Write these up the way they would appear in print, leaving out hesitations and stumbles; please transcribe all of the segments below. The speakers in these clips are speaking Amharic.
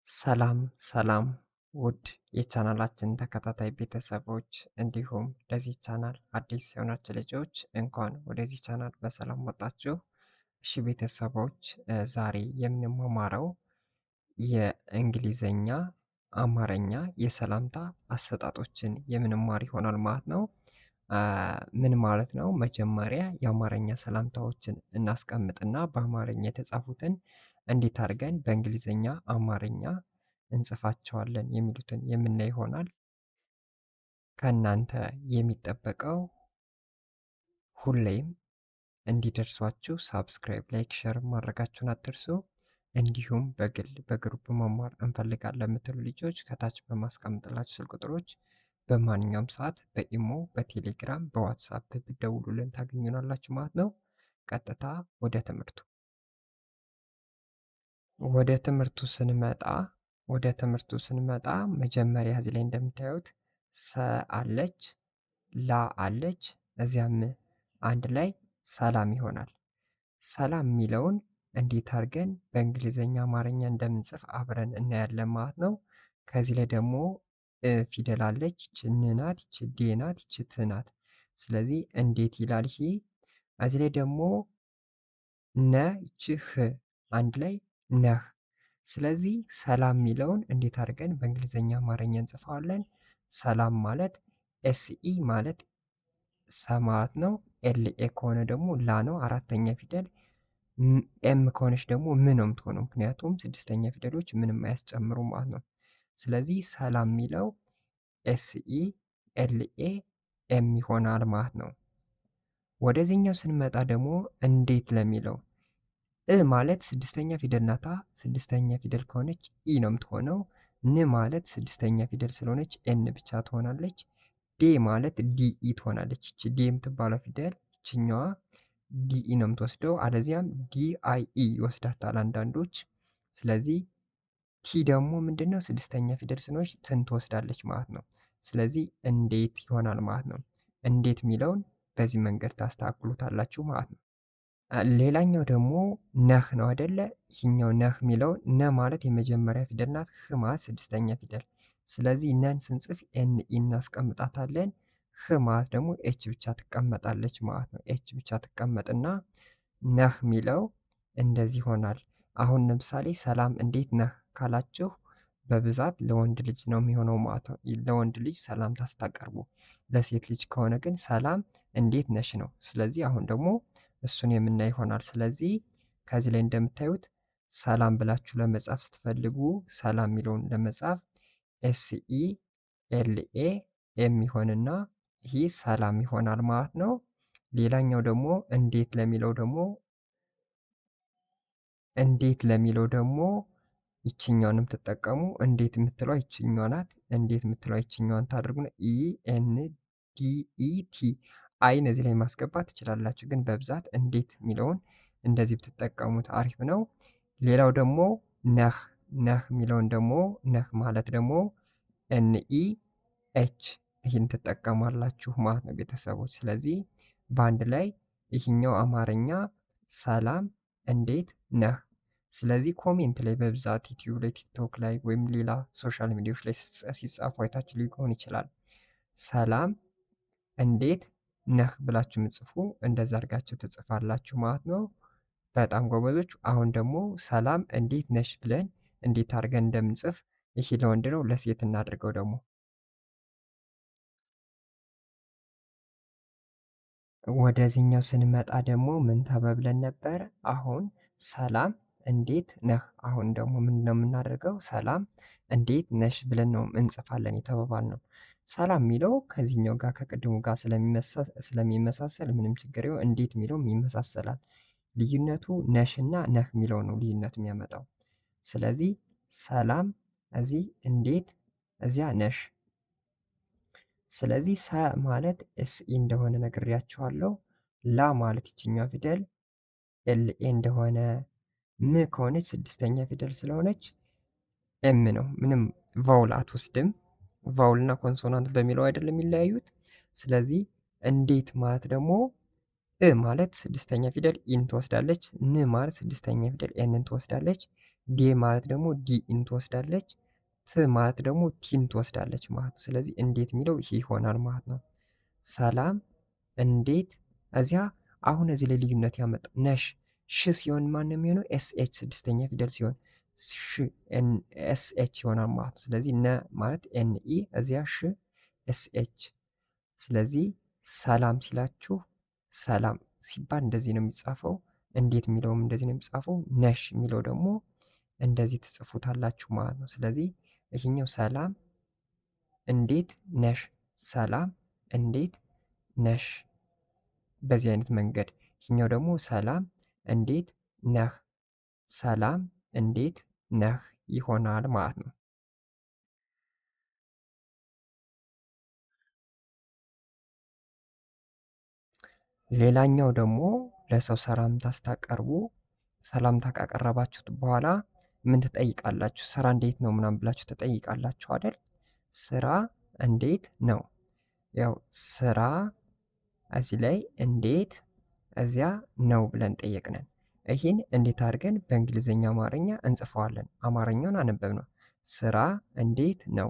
ሰላም ሰላም ውድ የቻናላችን ተከታታይ ቤተሰቦች እንዲሁም ለዚህ ቻናል አዲስ የሆናችሁ ልጆች እንኳን ወደዚህ ቻናል በሰላም መጣችሁ። እሺ ቤተሰቦች ዛሬ የምንማማረው የእንግሊዘኛ አማርኛ የሰላምታ አሰጣጦችን የምንማር ይሆናል ማለት ነው። ምን ማለት ነው? መጀመሪያ የአማርኛ ሰላምታዎችን እናስቀምጥና በአማርኛ የተጻፉትን እንዴት አድርገን በእንግሊዘኛ አማርኛ እንጽፋቸዋለን የሚሉትን የምናይ ይሆናል። ከእናንተ የሚጠበቀው ሁሌም እንዲደርሷችሁ ሳብስክራይብ፣ ላይክ፣ ሸር ማድረጋችሁን አትርሱ። እንዲሁም በግል በግሩፕ መማር እንፈልጋለን የምትሉ ልጆች ከታች በማስቀምጥላችሁ ስልክ ቁጥሮች በማንኛውም ሰዓት በኢሞ፣ በቴሌግራም፣ በዋትሳፕ ብትደውሉልን ታገኙናላችሁ ማለት ነው። ቀጥታ ወደ ትምህርቱ ወደ ትምህርቱ ስንመጣ ወደ ትምህርቱ ስንመጣ መጀመሪያ እዚህ ላይ እንደምታዩት ሰ አለች፣ ላ አለች፣ እዚያም አንድ ላይ ሰላም ይሆናል። ሰላም የሚለውን እንዴት አድርገን በእንግሊዘኛ አማርኛ እንደምንጽፍ አብረን እናያለን ማለት ነው። ከዚህ ላይ ደግሞ ፊደል አለች፣ ይች ን ናት፣ ይች ዴ ናት፣ ይች ት ናት። ስለዚህ እንዴት ይላል ይሄ። እዚህ ላይ ደግሞ ነ ይች ህ አንድ ላይ ነህ። ስለዚህ ሰላም የሚለውን እንዴት አድርገን በእንግሊዘኛ አማርኛ እንጽፈዋለን? ሰላም ማለት ኤስኢ ማለት ሰ ማለት ነው። ኤልኤ ከሆነ ደግሞ ላ ነው አራተኛ ፊደል። ኤም ከሆነች ደግሞ ም ነው የምትሆነው፣ ምክንያቱም ስድስተኛ ፊደሎች ምንም አያስጨምሩም ማለት ነው። ስለዚህ ሰላም የሚለው ኤስኢ ኤልኤ ኤም ይሆናል ማለት ነው። ወደዚህኛው ስንመጣ ደግሞ እንዴት ለሚለው ማለት ስድስተኛ ፊደል ናታ። ስድስተኛ ፊደል ከሆነች ኢ ነው የምትሆነው። ን ማለት ስድስተኛ ፊደል ስለሆነች ኤን ብቻ ትሆናለች። ዴ ማለት ዲኢ ትሆናለች። ይቺ ዴ የምትባለው ፊደል ይችኛዋ ዲኢ ነው የምትወስደው፣ አለዚያም ዲአይኢ ይወስዳታል አንዳንዶች። ስለዚህ ቲ ደግሞ ምንድነው ስድስተኛ ፊደል ስለሆነች ትን ትወስዳለች ማለት ነው። ስለዚህ እንዴት ይሆናል ማለት ነው። እንዴት የሚለውን በዚህ መንገድ ታስተካክሉታላችሁ ማለት ነው። ሌላኛው ደግሞ ነህ ነው አይደለ? ይህኛው ነህ የሚለው ነ ማለት የመጀመሪያ ፊደል ናት። ህ ማለት ስድስተኛ ፊደል። ስለዚህ ነን ስንጽፍ ኤን ኢ እናስቀምጣታለን። ህ ማለት ደግሞ ኤች ብቻ ትቀመጣለች ማለት ነው። ኤች ብቻ ትቀመጥና ነህ የሚለው እንደዚህ ይሆናል። አሁን ለምሳሌ ሰላም እንዴት ነህ ካላችሁ በብዛት ለወንድ ልጅ ነው የሚሆነው ማለት ነው። ለወንድ ልጅ ሰላምታ ስታቀርቡ፣ ለሴት ልጅ ከሆነ ግን ሰላም እንዴት ነሽ ነው። ስለዚህ አሁን ደግሞ እሱን የምናይ ይሆናል። ስለዚህ ከዚህ ላይ እንደምታዩት ሰላም ብላችሁ ለመጻፍ ስትፈልጉ ሰላም የሚለውን ለመጻፍ ኤስኢ ኤልኤ የሚሆንና ይህ ሰላም ይሆናል ማለት ነው። ሌላኛው ደግሞ እንዴት ለሚለው ደግሞ ይችኛውን የምትጠቀሙ እንዴት የምትለው ይችኛዋ ናት። እንዴት የምትለው ይችኛዋን ታደርጉና ኢ ኤን ዲ ኢ ቲ አይን እዚህ ላይ ማስገባት ትችላላችሁ፣ ግን በብዛት እንዴት የሚለውን እንደዚህ ብትጠቀሙት አሪፍ ነው። ሌላው ደግሞ ነህ ነህ የሚለውን ደግሞ ነህ ማለት ደግሞ ኤንኢ ኤች ይህን ትጠቀማላችሁ ማለት ነው ቤተሰቦች። ስለዚህ በአንድ ላይ ይህኛው አማርኛ ሰላም እንዴት ነህ። ስለዚህ ኮሜንት ላይ በብዛት ዩቲዩብ ላይ፣ ቲክቶክ ላይ ወይም ሌላ ሶሻል ሚዲያዎች ላይ ሲጻፉ አይታችሁ ሊሆን ይችላል። ሰላም እንዴት ነህ ብላችሁ የምትጽፉ እንደዛ አድርጋችሁ ትጽፋላችሁ ማለት ነው። በጣም ጎበዞች። አሁን ደግሞ ሰላም እንዴት ነሽ ብለን እንዴት አድርገን እንደምንጽፍ ይሄ ለወንድ ነው፣ ለሴት እናድርገው ደግሞ። ወደዚህኛው ስንመጣ ደግሞ ምን ተባብለን ነበር? አሁን ሰላም እንዴት ነህ። አሁን ደግሞ ምንድነው የምናደርገው? ሰላም እንዴት ነሽ ብለን ነው እንጽፋለን የተባባልነው። ሰላም የሚለው ከዚህኛው ጋር ከቅድሙ ጋር ስለሚመሳሰል ምንም ችግር የለውም። እንዴት የሚለውም ይመሳሰላል። ልዩነቱ ነሽና ነህ የሚለው ነው ልዩነት የሚያመጣው። ስለዚህ ሰላም እዚህ እንዴት እዚያ ነሽ። ስለዚህ ሰ ማለት ኤስኢ እንደሆነ ነግሬያችኋለሁ። ላ ማለት ይችኛዋ ፊደል ኤልኤ እንደሆነ፣ ም ከሆነች ስድስተኛ ፊደል ስለሆነች ኤም ነው። ምንም ቫውል አትወስድም። ቫውል እና ኮንሶናንት በሚለው አይደለም የሚለያዩት። ስለዚህ እንዴት ማለት ደግሞ ማለት ስድስተኛ ፊደል ኢን ትወስዳለች። ን ማለት ስድስተኛ ፊደል ኤንን ትወስዳለች። ዴ ማለት ደግሞ ዲኢን ትወስዳለች። ት ማለት ደግሞ ቲን ትወስዳለች ማለት ነው። ስለዚህ እንዴት የሚለው ይሄ ይሆናል ማለት ነው። ሰላም እንዴት። እዚያ አሁን እዚህ ላይ ልዩነት ያመጣ ነሽ ሽ ሲሆን ማን ነው የሚሆነው? ኤስኤች ስድስተኛ ፊደል ሲሆን ሽ ኤስኤች ይሆናል ማለት ነው። ስለዚህ ነ ማለት ኤንኢ እዚያ ሽ ኤስኤች። ስለዚህ ሰላም ሲላችሁ ሰላም ሲባል እንደዚህ ነው የሚጻፈው። እንዴት የሚለውም እንደዚህ ነው የሚጻፈው። ነሽ የሚለው ደግሞ እንደዚህ ትጽፉታላችሁ ማለት ነው። ስለዚህ ይሄኛው ሰላም እንዴት ነሽ፣ ሰላም እንዴት ነሽ፣ በዚህ አይነት መንገድ። ይሄኛው ደግሞ ሰላም እንዴት ነህ፣ ሰላም እንዴት ነህ ይሆናል ማለት ነው። ሌላኛው ደግሞ ለሰው ሰላምታ ስታቀርቡ ሰላምታ ካቀረባችሁት በኋላ ምን ትጠይቃላችሁ? ስራ እንዴት ነው ምናምን ብላችሁ ትጠይቃላችሁ አይደል? ስራ እንዴት ነው? ያው ስራ እዚህ ላይ እንዴት እዚያ ነው ብለን ጠየቅነን። ይህን እንዴት አድርገን በእንግሊዝኛ አማርኛ እንጽፈዋለን? አማርኛውን አነበብ ነው። ስራ እንዴት ነው?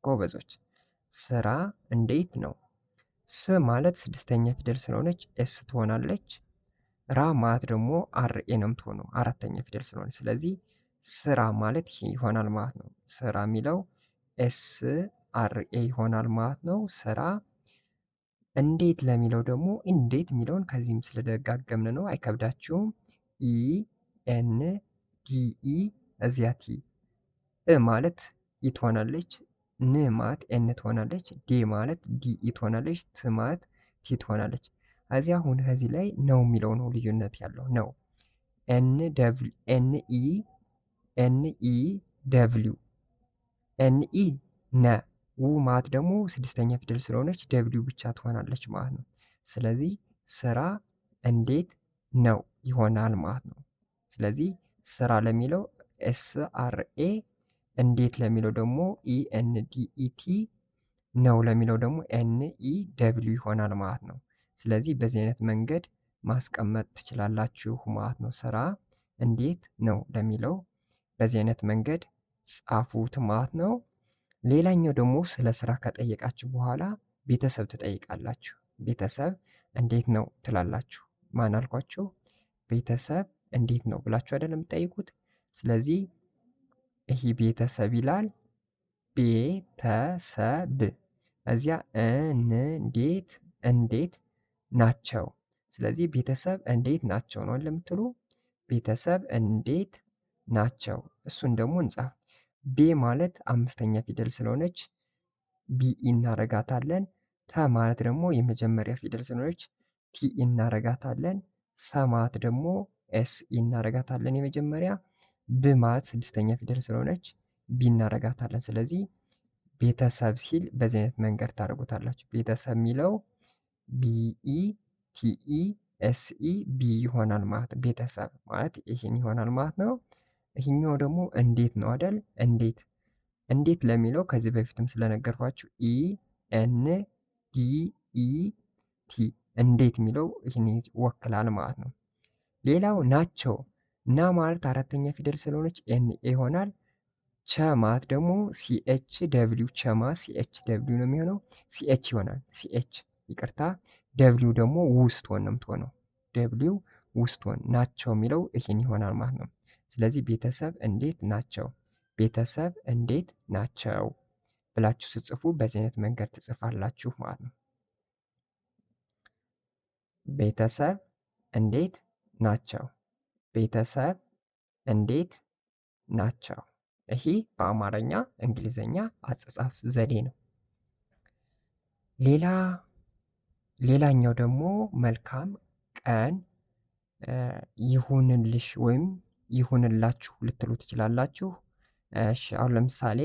ጎበዞች፣ ስራ እንዴት ነው? ስ ማለት ስድስተኛ ፊደል ስለሆነች ኤስ ትሆናለች። ራ ማለት ደግሞ አርኤ ነው የምትሆነው አራተኛ ፊደል ስለሆነ፣ ስለዚህ ስራ ማለት ይሄ ይሆናል ማለት ነው። ስራ የሚለው ኤስ አርኤ ይሆናል ማለት ነው። ስራ። እንዴት ለሚለው ደግሞ እንዴት የሚለውን ከዚህም ስለደጋገምን ነው፣ አይከብዳችሁም። ኢ ኤን ዲኢ እዚያ ቲ። እ ማለት ኢ ትሆናለች። ን ማለት ኤን ትሆናለች። ዴ ማለት ዲኢ ትሆናለች። ት ማለት ቲ ትሆናለች። እዚህ አሁን ከዚህ ላይ ነው የሚለው ነው ልዩነት ያለው ነው። ኤን ደብሊው ኤን ኢ ደብሊው ኤን ኢ ነ። ው ማለት ደግሞ ስድስተኛ ፊደል ስለሆነች ደብሊው ብቻ ትሆናለች ማለት ነው። ስለዚህ ስራ እንዴት ነው ይሆናል ማለት ነው። ስለዚህ ስራ ለሚለው ኤስ አር ኤ፣ እንዴት ለሚለው ደግሞ ኢ ኤን ዲ ኢ ቲ፣ ነው ለሚለው ደግሞ ኤን ኢ ደብሊው ይሆናል ማለት ነው። ስለዚህ በዚህ አይነት መንገድ ማስቀመጥ ትችላላችሁ ማለት ነው። ስራ እንዴት ነው ለሚለው በዚህ አይነት መንገድ ጻፉት ማለት ነው። ሌላኛው ደግሞ ስለ ስራ ከጠየቃችሁ በኋላ ቤተሰብ ትጠይቃላችሁ። ቤተሰብ እንዴት ነው ትላላችሁ። ማን አልኳችሁ? ቤተሰብ እንዴት ነው ብላችሁ አይደለም የምትጠይቁት። ስለዚህ ይህ ቤተሰብ ይላል። ቤተሰብ እዚያ እንዴት እንዴት ናቸው። ስለዚህ ቤተሰብ እንዴት ናቸው ነው ለምትሉ ቤተሰብ እንዴት ናቸው። እሱን ደግሞ እንጻፍ። ቤ ማለት አምስተኛ ፊደል ስለሆነች ቢ እናረጋታለን። ተ ማለት ደግሞ የመጀመሪያ ፊደል ስለሆነች ቲ እናረጋታለን። ሰ ማለት ደግሞ ኤስ እናረጋታለን የመጀመሪያ። ብ ማለት ስድስተኛ ፊደል ስለሆነች ቢ እናረጋታለን። ስለዚህ ቤተሰብ ሲል በዚህ አይነት መንገድ ታደርጉታላችሁ። ቤተሰብ የሚለው ቢኢ ቲኢ ኤስኢ ቢ ይሆናል ማለት ቤተሰብ ማለት ይሄን ይሆናል ማለት ነው። ይሄኛው ደግሞ እንዴት ነው አይደል? እንዴት እንዴት ለሚለው ከዚህ በፊትም ስለነገርኳችሁ ኢ ኤን ዲ ኢ ቲ እንዴት የሚለው ይህን ይወክላል ማለት ነው። ሌላው ናቸው። ና ማለት አራተኛ ፊደል ስለሆነች ኤን ኤ ይሆናል። ቸ ማለት ደግሞ ሲኤች ደብሊው ቸ ማለት ሲኤች ደብሊው ነው የሚሆነው። ሲኤች ይሆናል። ሲኤች ይቅርታ። ደብሊው ደግሞ ውስጥ ሆን ነው የምትሆነው። ደብሊው ውስጥ ሆን ናቸው የሚለው ይህን ይሆናል ማለት ነው። ስለዚህ ቤተሰብ እንዴት ናቸው፣ ቤተሰብ እንዴት ናቸው ብላችሁ ስጽፉ በዚህ አይነት መንገድ ትጽፋላችሁ ማለት ነው። ቤተሰብ እንዴት ናቸው፣ ቤተሰብ እንዴት ናቸው። ይሄ በአማርኛ እንግሊዘኛ አጻጻፍ ዘዴ ነው። ሌላኛው ደግሞ መልካም ቀን ይሁንልሽ ወይም ይሁንላችሁ ልትሉ ትችላላችሁ። እሺ አሁን ለምሳሌ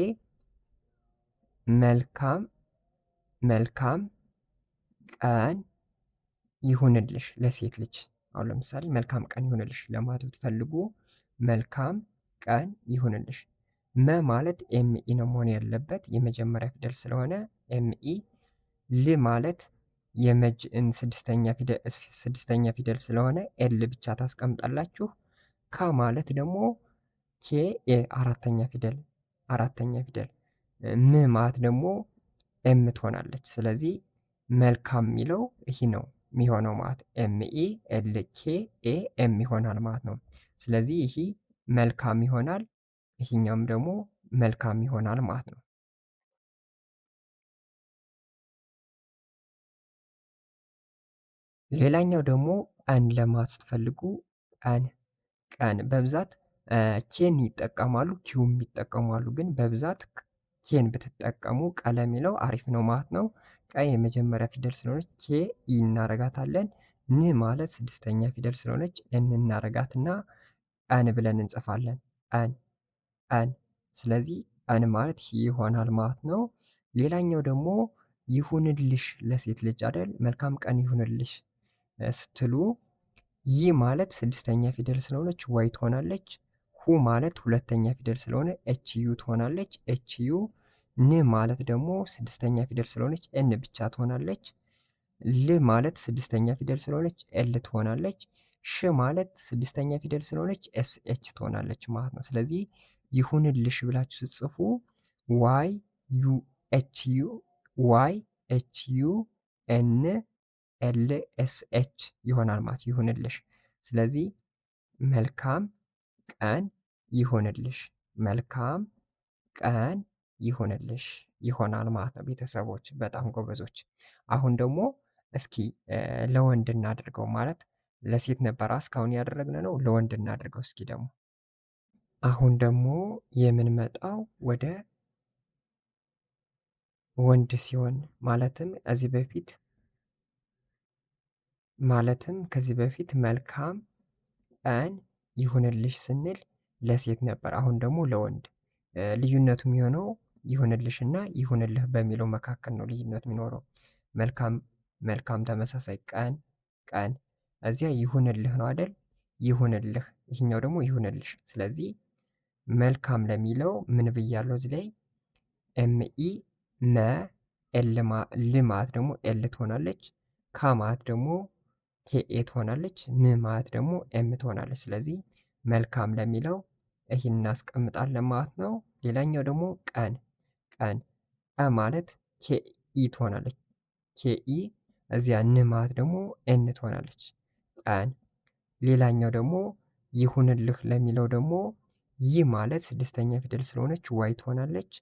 መልካም ቀን ይሁንልሽ ለሴት ልጅ አሁን ለምሳሌ መልካም ቀን ይሁንልሽ ለማለት ብትፈልጉ መልካም ቀን ይሁንልሽ። መ ማለት ኤምኢ ነው መሆን ያለበት የመጀመሪያ ፊደል ስለሆነ ኤምኢ። ል ማለት ስድስተኛ ፊደል ስለሆነ ኤል ብቻ ታስቀምጣላችሁ። ካ ማለት ደግሞ ኬ ኤ አራተኛ ፊደል ም ማለት ደግሞ ኤም ትሆናለች። ስለዚህ መልካም የሚለው ይህ ነው የሚሆነው ማለት ኤም ኢ ኤል ኬ ኤ ኤም ይሆናል ማለት ነው። ስለዚህ ይህ መልካም ይሆናል፣ ይህኛውም ደግሞ መልካም ይሆናል ማለት ነው። ሌላኛው ደግሞ ቀን ለማለት ስትፈልጉ ቀን በብዛት ኬን ይጠቀማሉ፣ ኪውም ይጠቀማሉ። ግን በብዛት ኬን ብትጠቀሙ ቀ ለሚለው አሪፍ ነው ማለት ነው። ቀ የመጀመሪያ ፊደል ስለሆነች ኬ ኢ እናረጋታለን። ን ማለት ስድስተኛ ፊደል ስለሆነች ኤን እናረጋትና ቀን ብለን እንጽፋለን። ቀን። ስለዚህ ቀን ማለት ይሆናል ማለት ነው። ሌላኛው ደግሞ ይሁንልሽ ለሴት ልጅ አይደል? መልካም ቀን ይሁንልሽ ስትሉ ይ ማለት ስድስተኛ ፊደል ስለሆነች ዋይ ትሆናለች። ሁ ማለት ሁለተኛ ፊደል ስለሆነ ኤች ዩ ትሆናለች። ኤች ዩ ን ማለት ደግሞ ስድስተኛ ፊደል ስለሆነች ኤን ብቻ ትሆናለች። ል ማለት ስድስተኛ ፊደል ስለሆነች ኤል ትሆናለች። ሽ ማለት ስድስተኛ ፊደል ስለሆነች ኤስ ኤች ትሆናለች ማለት ነው። ስለዚህ ይሁንልሽ ብላችሁ ስትጽፉ ዋይ ዩ ኤች ዩ ዋይ ኤች ዩ ኤን ኤል ኤስ ኤች ይሆናል ማለት ይሁንልሽ። ስለዚህ መልካም ቀን ይሁንልሽ፣ መልካም ቀን ይሁንልሽ ይሆናል ማለት ነው። ቤተሰቦች በጣም ጎበዞች። አሁን ደግሞ እስኪ ለወንድ እናድርገው። ማለት ለሴት ነበር እስካሁን ያደረግን ነው። ለወንድ እናድርገው እስኪ ደግሞ። አሁን ደግሞ የምንመጣው ወደ ወንድ ሲሆን ከዚህ በፊት መልካም ቀን ይሁንልሽ ስንል ለሴት ነበር። አሁን ደግሞ ለወንድ። ልዩነቱ የሚሆነው ይሁንልሽና ይሁንልህ በሚለው መካከል ነው ልዩነት የሚኖረው። መልካም መልካም ተመሳሳይ ቀን እዚያ ይሁንልህ ነው አይደል? ይሁንልህ ይህኛው ደግሞ ይሁንልሽ። ስለዚህ መልካም ለሚለው ምን ብያለሁ እዚህ ላይ ኤምኢ መ ል ማለት ደግሞ ኤል ትሆናለች። ካ ማለት ደግሞ ኬኤ ትሆናለች። ም ማለት ደግሞ ኤም ትሆናለች። ስለዚህ መልካም ለሚለው ይህን እናስቀምጣለን ማለት ነው። ሌላኛው ደግሞ ቀን ቀ ማለት ኬኢ ትሆናለች። ኬኢ እዚያ ን ማለት ደግሞ ኤን ትሆናለች። ቀን። ሌላኛው ደግሞ ይሁንልህ ለሚለው ደግሞ ይ ማለት ስድስተኛ ፊደል ስለሆነች ዋይ ትሆናለች።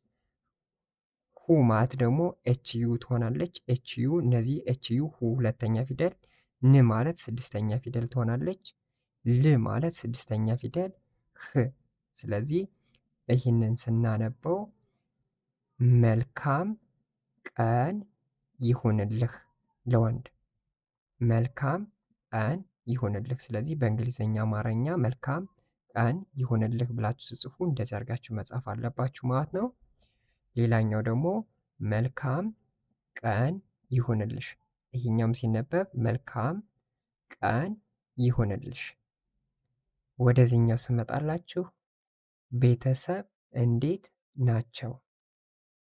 ሁ ማለት ደግሞ ኤች ዩ ትሆናለች። ኤች ዩ እነዚህ ኤች ዩ ሁ ሁለተኛ ፊደል፣ ን ማለት ስድስተኛ ፊደል ትሆናለች። ል ማለት ስድስተኛ ፊደል ህ። ስለዚህ ይህንን ስናነበው መልካም ቀን ይሁንልህ ለወንድ መልካም ቀን ይሁንልህ። ስለዚህ በእንግሊዘኛ አማርኛ መልካም ቀን ይሁንልህ ብላችሁ ስጽፉ እንደዚህ አድርጋችሁ መጻፍ አለባችሁ ማለት ነው። ሌላኛው ደግሞ መልካም ቀን ይሁንልሽ። ይሄኛውም ሲነበብ መልካም ቀን ይሁንልሽ። ወደዚህኛው ስመጣላችሁ ቤተሰብ እንዴት ናቸው?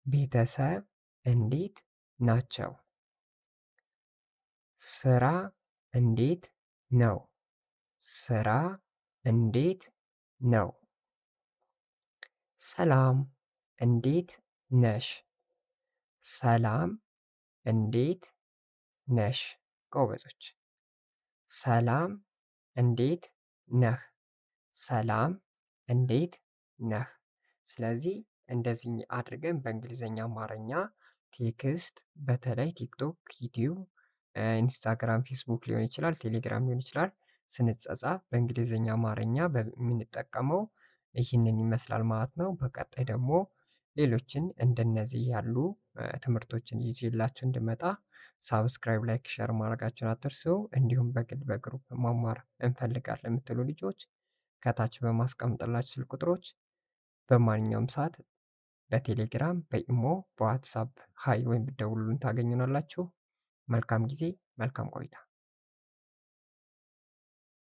ቤተሰብ እንዴት ናቸው? ስራ እንዴት ነው? ስራ እንዴት ነው? ሰላም እንዴት ነሽ? ሰላም እንዴት ነሽ? ጎበዞች። ሰላም እንዴት ነህ? ሰላም እንዴት ነህ? ስለዚህ እንደዚህ አድርገን በእንግሊዘኛ አማርኛ ቴክስት በተለይ ቲክቶክ፣ ዩቲዩብ፣ ኢንስታግራም፣ ፌስቡክ ሊሆን ይችላል፣ ቴሌግራም ሊሆን ይችላል ስንጸጻፍ በእንግሊዘኛ አማርኛ የምንጠቀመው ይህንን ይመስላል ማለት ነው። በቀጣይ ደግሞ ሌሎችን እንደነዚህ ያሉ ትምህርቶችን ይዤላችሁ እንድመጣ ሳብስክራይብ፣ ላይክ፣ ሸር ማድረጋችሁን አትርሱ። እንዲሁም በግል በግሩፕ መማር እንፈልጋለን የምትሉ ልጆች ከታች በማስቀምጥላችሁ ስልክ ቁጥሮች በማንኛውም ሰዓት በቴሌግራም፣ በኢሞ፣ በዋትሳፕ ሀይ ወይም ብትደውሉልን ታገኙናላችሁ። መልካም ጊዜ፣ መልካም ቆይታ